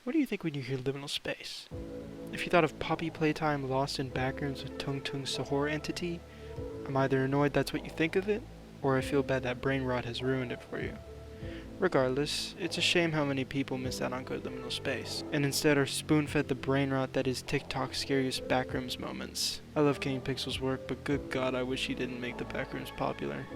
What do you think when you hear liminal space? If you thought of Poppy Playtime lost in backrooms with Tung Tung Sahor entity, I'm either annoyed that's what you think of it, or I feel bad that brain rot has ruined it for you. Regardless, it's a shame how many people miss out on good liminal space, and instead are spoon-fed the brain rot that is TikTok's scariest backrooms moments. I love Kane Pixel's work, but good god I wish he didn't make the backrooms popular.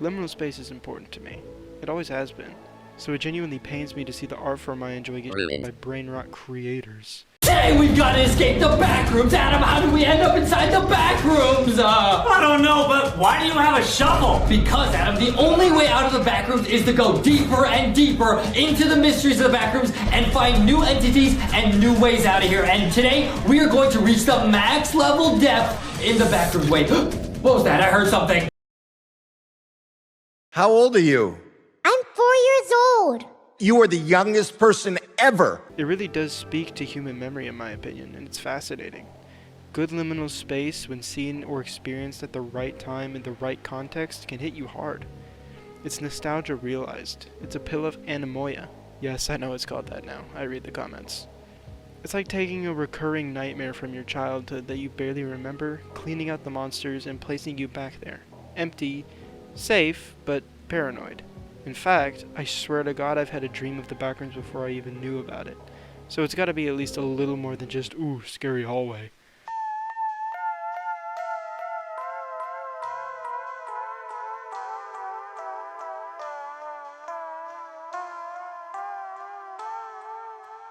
Liminal space is important to me. It always has been. So it genuinely pains me to see the art form I enjoy get ruined by brain rot creators. Today we've got to escape the backrooms. Adam, how do we end up inside the backrooms? I don't know, but why do you have a shovel? Because, Adam, the only way out of the backrooms is to go deeper and deeper into the mysteries of the backrooms and find new entities and new ways out of here. And today we are going to reach the max level depth in the backrooms. Wait, what was that? I heard something. How old are you? I'm 4 years old. You are the youngest person ever. It really does speak to human memory in my opinion, and it's fascinating. Good liminal space, when seen or experienced at the right time in the right context, can hit you hard. It's nostalgia realized. It's a pill of anemoia. Yes, I know it's called that now. I read the comments. It's like taking a recurring nightmare from your childhood that you barely remember, cleaning out the monsters and placing you back there. Empty, safe, but paranoid. In fact, I swear to God I've had a dream of the backrooms before I even knew about it. So it's gotta be at least a little more than just, ooh, scary hallway.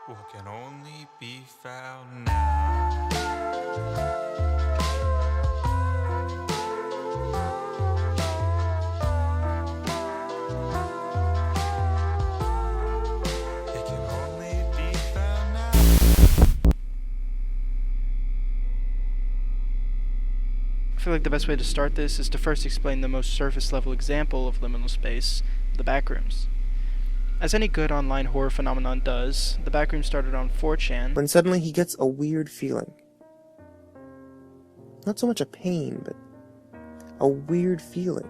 What can only be found now? It can only be found now. I feel like the best way to start this is to first explain the most surface level example of liminal space, the backrooms. As any good online horror phenomenon does, the backrooms started on 4chan, when suddenly he gets a weird feeling. Not so much a pain, but a weird feeling.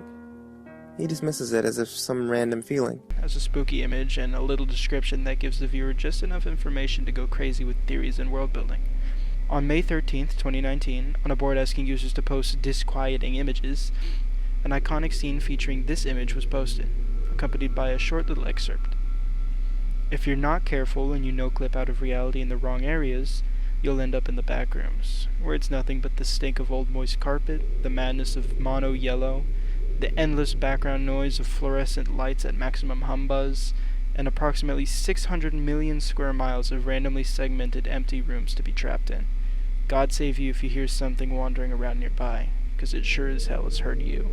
He dismisses it as if some random feeling. as a spooky image and a little description that gives the viewer just enough information to go crazy with theories and world building. On May 13th, 2019, on a board asking users to post disquieting images, an iconic scene featuring this image was posted, accompanied by a short little excerpt. If you're not careful and you no-clip out of reality in the wrong areas, you'll end up in the back rooms, where it's nothing but the stink of old moist carpet, the madness of mono yellow, the endless background noise of fluorescent lights at maximum humbuzz, and approximately 600 million square miles of randomly segmented empty rooms to be trapped in. God save you if you hear something wandering around nearby, because it sure as hell has heard you.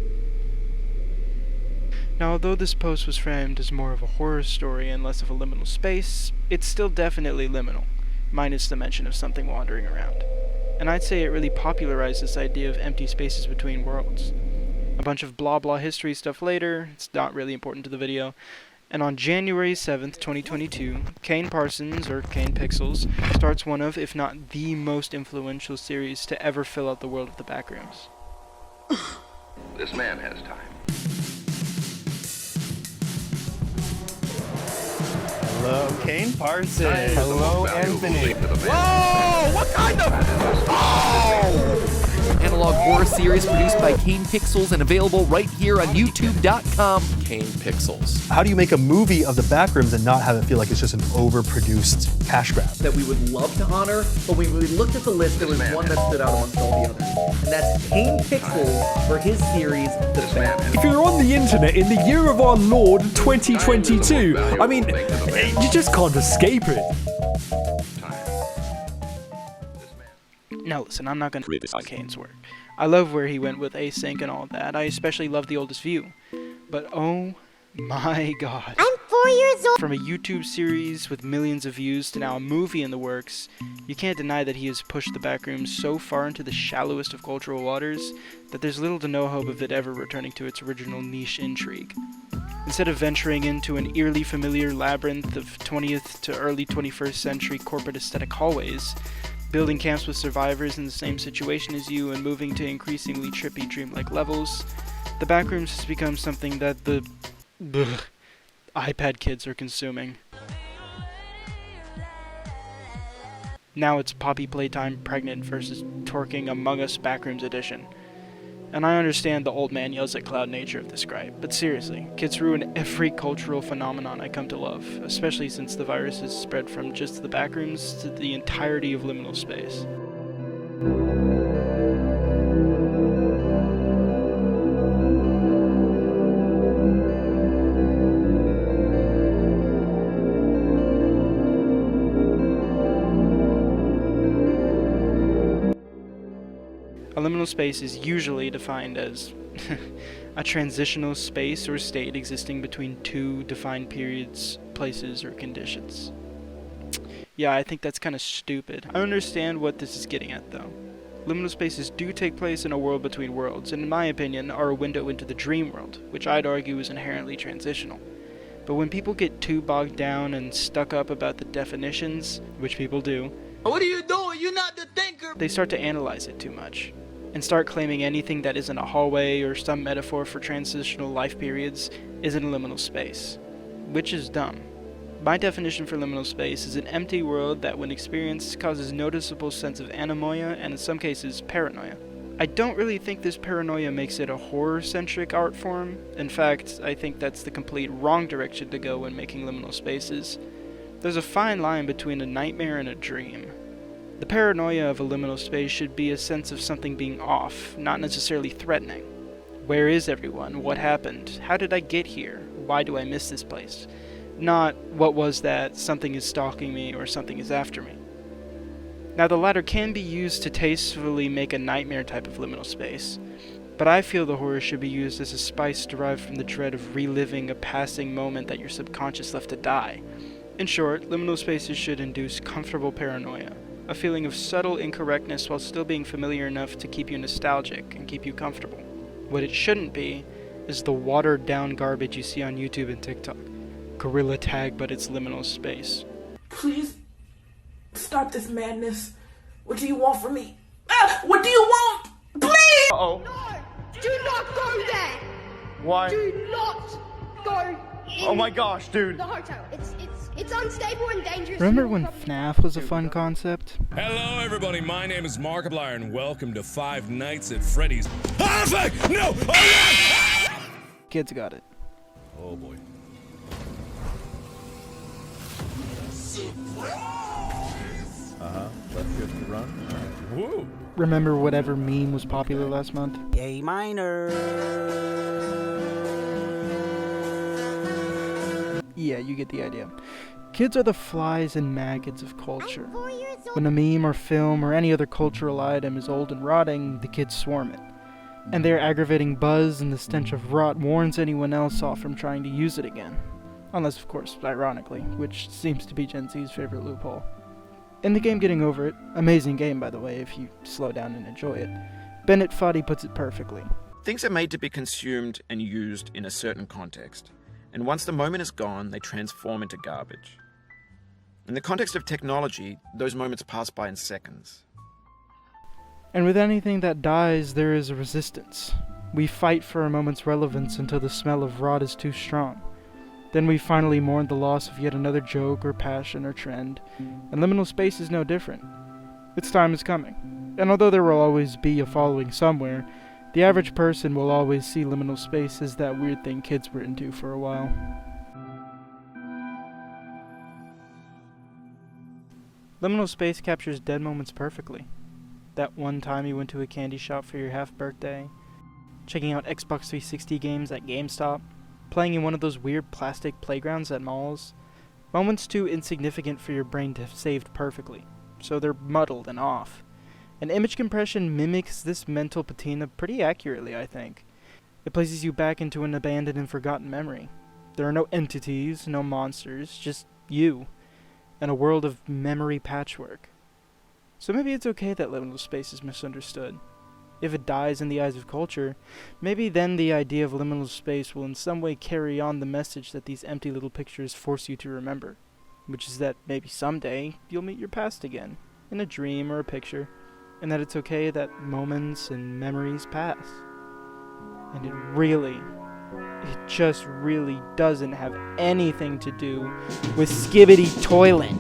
Now, although this post was framed as more of a horror story and less of a liminal space, it's still definitely liminal, minus the mention of something wandering around. And I'd say it really popularized this idea of empty spaces between worlds. A bunch of blah blah history stuff later, it's not really important to the video, and on January 7th, 2022, Kane Parsons, or Kane Pixels, starts one of, if not the most influential series to ever fill out the world of the backrooms. This man has time. Hello, Kane Parsons. Hello, Anthony. Whoa! What kind of... Oh! Analog horror series produced by Kane Pixels and available right here on YouTube.com. Kane Pixels. How do you make a movie of the backrooms and not have it feel like it's just an overproduced cash grab? That we would love to honor, but when we looked at the list, there was one that stood out amongst all the others. And that's Kane Pixels for his series, The Backrooms. If you're on the internet in the year of our Lord 2022, I mean, you just can't escape it. Now listen, I'm not going to criticize Kane's work. I love where he went with async and all that. I especially love The Oldest View. But oh my god. I'm 4 years old. From a YouTube series with millions of views to now a movie in the works, you can't deny that he has pushed the backrooms so far into the shallowest of cultural waters that there's little to no hope of it ever returning to its original niche intrigue. Instead of venturing into an eerily familiar labyrinth of 20th to early 21st century corporate aesthetic hallways, building camps with survivors in the same situation as you and moving to increasingly trippy dreamlike levels, the backrooms has become something that the iPad kids are consuming. Now it's Poppy Playtime Pregnant versus Twerking Among Us Backrooms Edition. And I understand the old man yells at cloud nature of this gripe, but seriously, kids ruin every cultural phenomenon I come to love, especially since the virus has spread from just the backrooms to the entirety of liminal space. A liminal space is usually defined as a transitional space or state existing between two defined periods, places, or conditions. Yeah, I think that's kind of stupid. I understand what this is getting at, though. Liminal spaces do take place in a world between worlds, and in my opinion, are a window into the dream world, which I'd argue is inherently transitional. But when people get too bogged down and stuck up about the definitions, which people do, What are you doing? You're not the thinker. they start to analyze it too much, and start claiming anything that isn't a hallway or some metaphor for transitional life periods isn't a liminal space, which is dumb. My definition for liminal space is an empty world that, when experienced, causes noticeable sense of anemoia and in some cases paranoia. I don't really think this paranoia makes it a horror-centric art form. In fact, I think that's the complete wrong direction to go when making liminal spaces. There's a fine line between a nightmare and a dream. The paranoia of a liminal space should be a sense of something being off, not necessarily threatening. Where is everyone? What happened? How did I get here? Why do I miss this place? Not, what was that? Something is stalking me or something is after me. Now, the latter can be used to tastefully make a nightmare type of liminal space, but I feel the horror should be used as a spice derived from the dread of reliving a passing moment that your subconscious left to die. In short, liminal spaces should induce comfortable paranoia, a feeling of subtle incorrectness while still being familiar enough to keep you nostalgic and keep you comfortable. What it shouldn't be is the watered-down garbage you see on YouTube and TikTok. Gorilla tag, but it's liminal space. Please stop this madness. What do you want from me? Ah, what do you want? Please! No! Do not go there! Why? Do not go in Oh my gosh, dude. the hotel. It's unstable and dangerous. Remember when FNAF was a fun concept? Hello, everybody. My name is Markiplier, and welcome to Five Nights at Freddy's. Ah, fuck! No! Oh, yeah! Kids got it. Oh, boy. Left good to run. Woo! Remember whatever meme was popular last month? A minor. Yeah, you get the idea. Kids are the flies and maggots of culture. When a meme or film or any other cultural item is old and rotting, the kids swarm it. And their aggravating buzz and the stench of rot warns anyone else off from trying to use it again. Unless, of course, ironically, which seems to be Gen Z's favorite loophole. In the game Getting Over It, amazing game by the way if you slow down and enjoy it, Bennett Foddy puts it perfectly. Things are made to be consumed and used in a certain context, and once the moment is gone, they transform into garbage. In the context of technology, those moments pass by in seconds. And with anything that dies, there is a resistance. We fight for a moment's relevance until the smell of rot is too strong. Then we finally mourn the loss of yet another joke or passion or trend, and liminal space is no different. Its time is coming, and although there will always be a following somewhere, the average person will always see liminal space as that weird thing kids were into for a while. Liminal space captures dead moments perfectly. That one time you went to a candy shop for your half-birthday, checking out Xbox 360 games at GameStop, playing in one of those weird plastic playgrounds at malls. Moments too insignificant for your brain to have saved perfectly, so they're muddled and off. And image compression mimics this mental patina pretty accurately, I think. It places you back into an abandoned and forgotten memory. There are no entities, no monsters, just you, and a world of memory patchwork. So maybe it's okay that liminal space is misunderstood. If it dies in the eyes of culture, maybe then the idea of liminal space will in some way carry on the message that these empty little pictures force you to remember, which is that maybe someday you'll meet your past again, in a dream or a picture, and that it's okay that moments and memories pass. And it just really doesn't have anything to do with skibbity toilet.